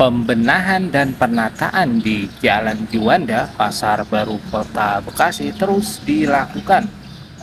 Pembenahan dan penataan di Jalan Juanda, Pasar Baru Kota Bekasi terus dilakukan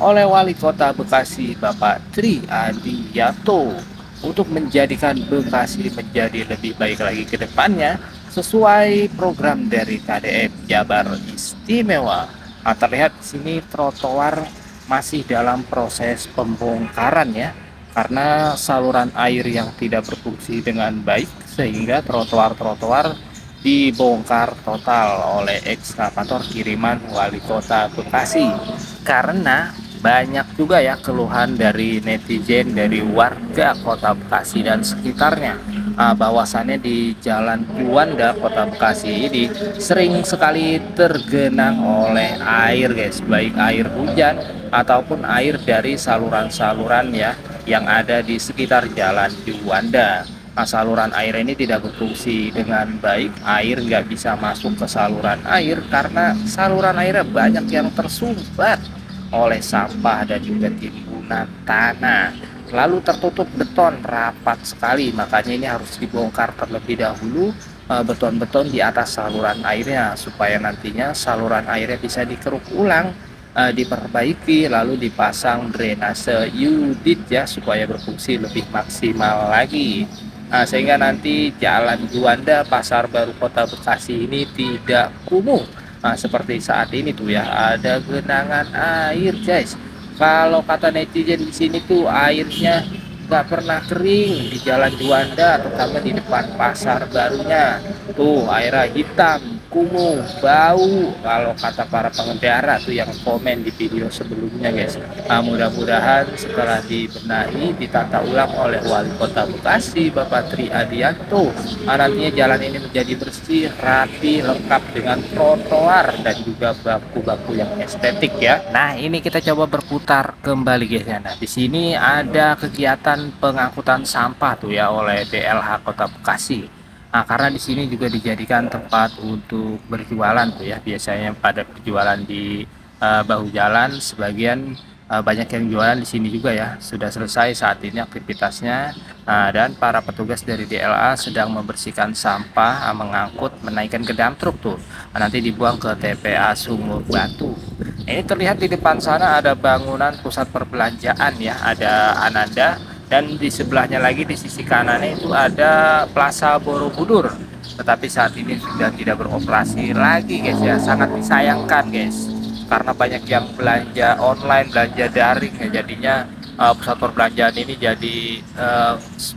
oleh Wali Kota Bekasi Bapak Tri Adiyato untuk menjadikan Bekasi menjadi lebih baik lagi ke depannya sesuai program dari KDM Jabar Istimewa. Terlihat di sini trotoar masih dalam proses pembongkaran ya, karena saluran air yang tidak berfungsi dengan baik sehingga trotoar-trotoar dibongkar total oleh ekskavator kiriman Wali Kota Bekasi. Karena banyak juga ya keluhan dari netizen, dari warga Kota Bekasi dan sekitarnya, bahwasannya di Jalan Juanda Kota Bekasi ini sering sekali tergenang oleh air guys, baik air hujan ataupun air dari saluran-saluran ya yang ada di sekitar Jalan Juanda. Saluran air ini tidak berfungsi dengan baik, air nggak bisa masuk ke saluran air karena saluran airnya banyak yang tersumbat oleh sampah dan juga timbunan tanah. Lalu tertutup beton rapat sekali, makanya ini harus dibongkar terlebih dahulu beton-beton di atas saluran airnya supaya nantinya saluran airnya bisa dikeruk ulang, diperbaiki, lalu dipasang drainase unit ya supaya berfungsi lebih maksimal lagi. Sehingga nanti Jalan Juanda Pasar Baru Kota Bekasi ini tidak kumuh. Seperti saat ini tuh ya, ada genangan air guys. Kalau kata netizen di sini tuh airnya nggak pernah kering di Jalan Juanda, terutama di depan pasar barunya. Tuh airnya hitam, kumuh, bau. Kalau kata para pengendara tuh yang komen di video sebelumnya guys. Mudah-mudahan setelah dibenahi, ditata ulang oleh Wali Kota Bekasi Bapak Tri Adiyanto, nantinya jalan ini menjadi bersih, rapi, lengkap dengan trotoar dan juga baku-baku yang estetik ya. Nah ini kita coba berputar kembali guys ya. Nah di sini ada kegiatan pengangkutan sampah tuh ya oleh DLH Kota Bekasi. Karena di sini juga dijadikan tempat untuk berjualan tuh ya. Biasanya pada berjualan di bahu jalan, sebagian banyak yang jualan di sini juga ya. Sudah selesai saat ini aktivitasnya, dan para petugas dari DLA sedang membersihkan sampah, mengangkut, menaikkan ke dump truk tuh. Nanti dibuang ke TPA Sumur Batu. Ini terlihat di depan sana ada bangunan pusat perbelanjaan ya, ada Ananda. Dan di sebelahnya lagi di sisi kanannya itu ada Plaza Borobudur, tetapi saat ini sudah tidak beroperasi lagi guys ya. Sangat disayangkan guys, karena banyak yang belanja online, belanja daring ya, jadinya pusat perbelanjaan ini jadi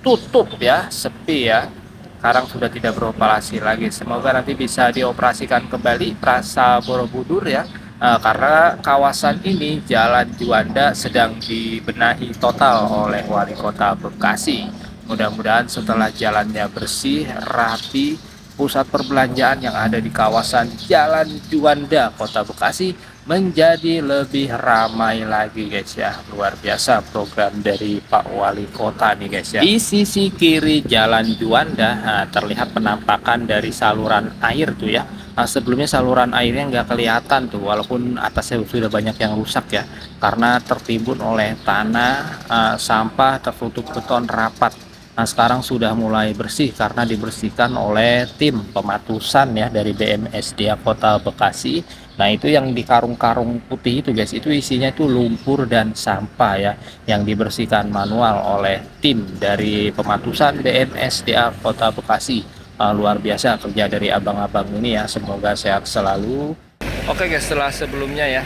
tutup ya, sepi ya. Sekarang sudah tidak beroperasi lagi. Semoga nanti bisa dioperasikan kembali Plaza Borobudur ya. Karena kawasan ini Jalan Juanda sedang dibenahi total oleh Wali Kota Bekasi. Mudah-mudahan setelah jalannya bersih, rapi, pusat perbelanjaan yang ada di kawasan Jalan Juanda Kota Bekasi menjadi lebih ramai lagi guys ya. Luar biasa program dari Pak Wali Kota nih guys ya. Di sisi kiri Jalan Juanda terlihat penampakan dari saluran air tuh ya. Sebelumnya saluran airnya nggak kelihatan tuh, walaupun atasnya sudah banyak yang rusak ya, karena tertimbun oleh tanah, sampah, tertutup beton rapat. Sekarang sudah mulai bersih karena dibersihkan oleh tim pematusan ya dari BMSDA Kota Bekasi. Nah itu yang di karung-karung putih itu guys, itu isinya itu lumpur dan sampah ya, yang dibersihkan manual oleh tim dari pematusan BMSDA Kota Bekasi. Luar biasa kerja dari abang-abang ini ya, semoga sehat selalu. Oke guys, setelah sebelumnya ya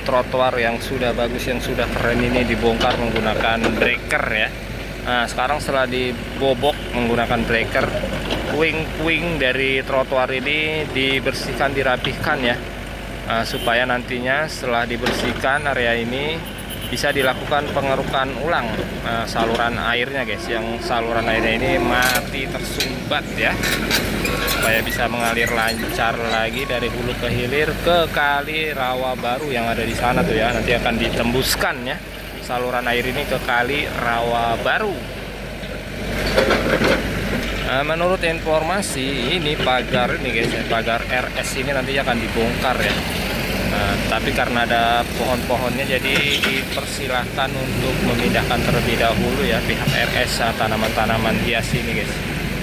trotoar yang sudah bagus, yang sudah keren ini dibongkar menggunakan breaker ya. Nah sekarang setelah dibobok menggunakan breaker, puing-puing dari trotoar ini dibersihkan, dirapihkan ya, supaya nantinya setelah dibersihkan area ini bisa dilakukan pengerukan ulang saluran airnya guys, yang saluran airnya ini mati tersumbat ya, supaya bisa mengalir lancar lagi dari hulu ke hilir ke Kali Rawa Baru yang ada di sana tuh ya. Nanti akan ditembuskan ya saluran air ini ke Kali Rawa Baru. Menurut informasi ini pagar ini guys, pagar RS ini nantinya akan dibongkar ya. Tapi karena ada pohon-pohonnya, jadi dipersilahkan untuk memindahkan terlebih dahulu ya pihak RS tanaman-tanaman hias ini guys.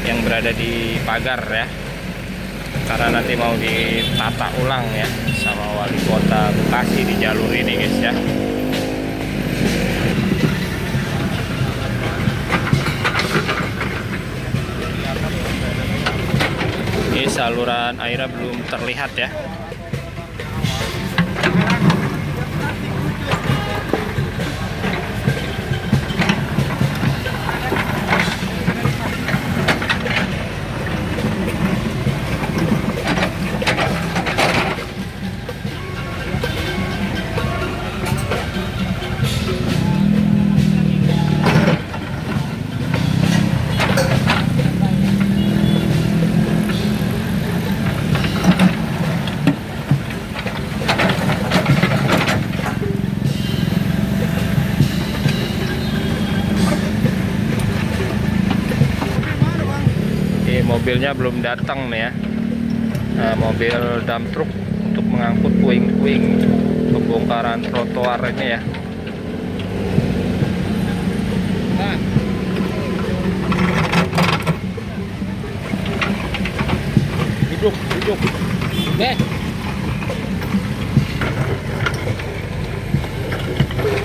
yang berada di pagar ya, karena nanti mau ditata ulang ya sama wali kota Bekasi di jalur ini guys ya. Ini saluran airnya belum terlihat ya. Mobilnya belum datang nih ya. Nah, mobil dump truck untuk mengangkut puing-puing pembongkaran trotoar ini ya. Nah. Duduk.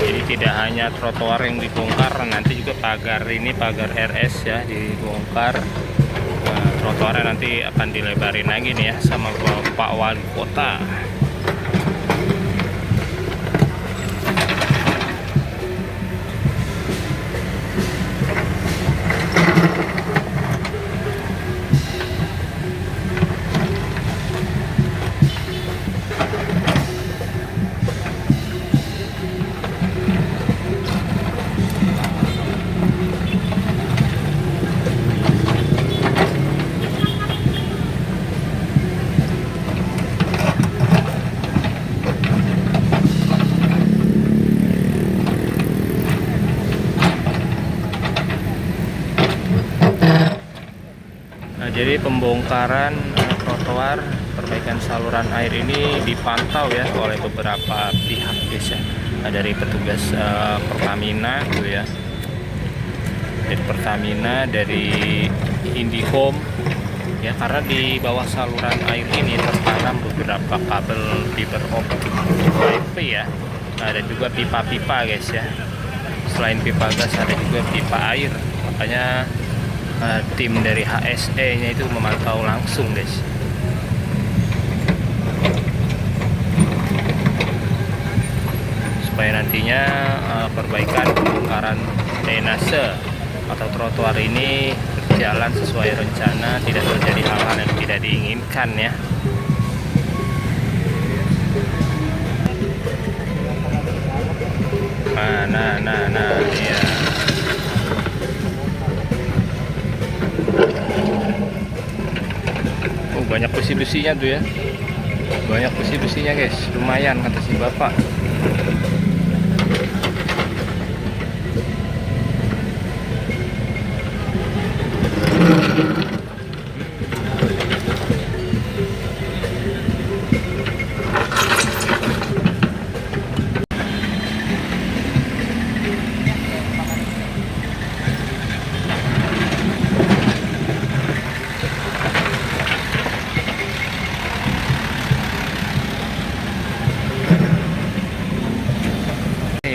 Jadi tidak hanya trotoar yang dibongkar, nanti juga pagar ini, pagar RS ya dibongkar. Trotoarnya nanti akan dilebarin lagi nih ya sama Pak Wali Kota. Jadi pembongkaran trotoar, perbaikan saluran air ini dipantau ya oleh beberapa pihak guys ya. Dari petugas Pertamina gitu ya. Dari Pertamina, dari IndiHome ya, karena di bawah saluran air ini tertanam beberapa kabel fiber optik WiFi ya. Ada juga pipa-pipa guys ya. Selain pipa gas ada juga pipa air. Makanya tim dari HSE-nya itu memantau langsung guys. Supaya nantinya perbaikan pembongkaran drainase atau trotoar ini berjalan sesuai rencana, tidak terjadi hal-hal yang tidak diinginkan ya. Nah ya. Banyak besi-besinya tuh ya, banyak besi-besinya guys, lumayan kata si bapak.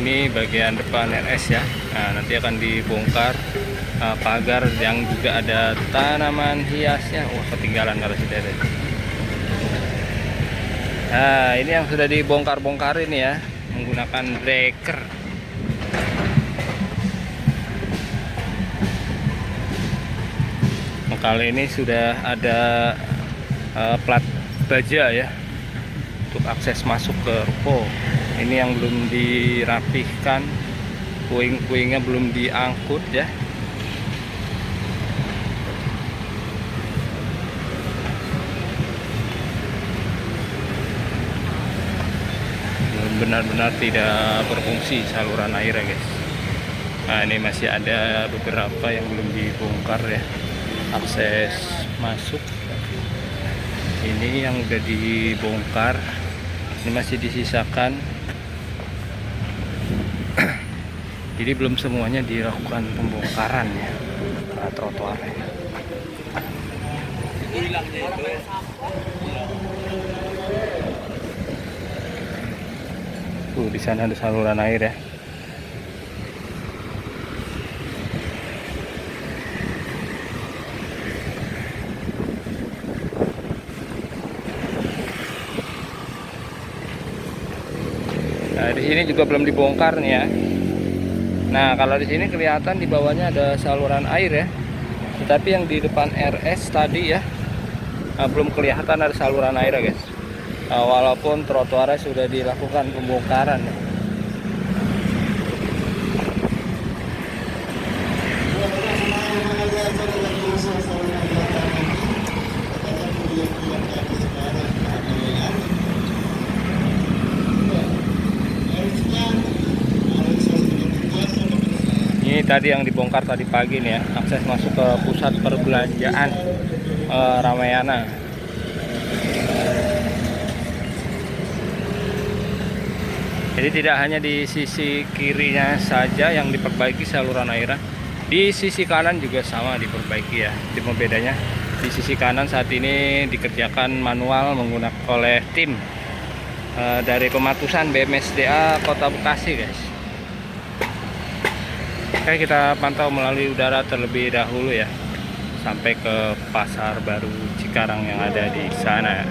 Ini bagian depan RS ya. Nah, nanti akan dibongkar pagar yang juga ada tanaman hiasnya. Wah, ketinggalan kalau sudah ada. Nah, ini yang sudah dibongkar-bongkar ini ya, menggunakan breaker. Kali ini sudah ada plat baja ya untuk akses masuk ke ruko. Ini yang belum dirapihkan, puing-puingnya belum diangkut ya. Benar-benar tidak berfungsi saluran air ya guys. Nah, ini masih ada beberapa yang belum dibongkar ya, akses masuk. Ini yang udah dibongkar, ini masih disisakan. Jadi belum semuanya dilakukan pembongkaran ya trotoarnya. Di sana ada saluran air ya. Nah, di sini juga belum dibongkar nih ya. Nah, kalau di sini kelihatan di bawahnya ada saluran air ya. Tetapi yang di depan RS tadi ya, belum kelihatan ada saluran air ya guys. Walaupun trotoarnya sudah dilakukan pembongkaran ya. Ini tadi yang dibongkar tadi pagi nih ya, akses masuk ke pusat perbelanjaan Ramayana. Jadi tidak hanya di sisi kirinya saja yang diperbaiki saluran airnya, di sisi kanan juga sama diperbaiki ya. Cuma bedanya di sisi kanan saat ini dikerjakan manual menggunakan oleh tim dari Pematusan BMSDA Kota Bekasi guys. Oke, kita pantau melalui udara terlebih dahulu ya, sampai ke Pasar Baru Cikarang yang ada di sana.